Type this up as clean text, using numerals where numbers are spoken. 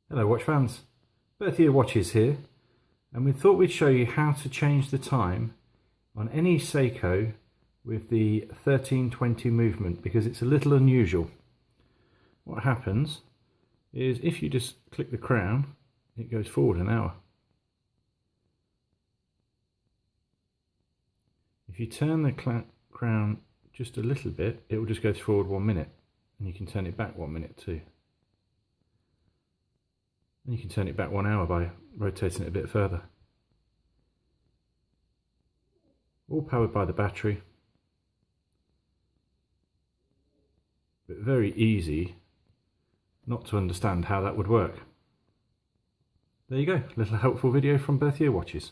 Hello watch fans, Berthier Watches here, and we thought we'd show you how to change the time on any Seiko with the 1320 movement, because it's a little unusual. What happens is if you just click the crown, it goes forward an hour. If you turn the crown just a little bit, it will just go forward 1 minute, and you can turn it back 1 minute too. And you can turn it back 1 hour by rotating it a bit further. All powered by the battery. But very easy not to understand how that would work. There you go, a little helpful video from Berthier Watches.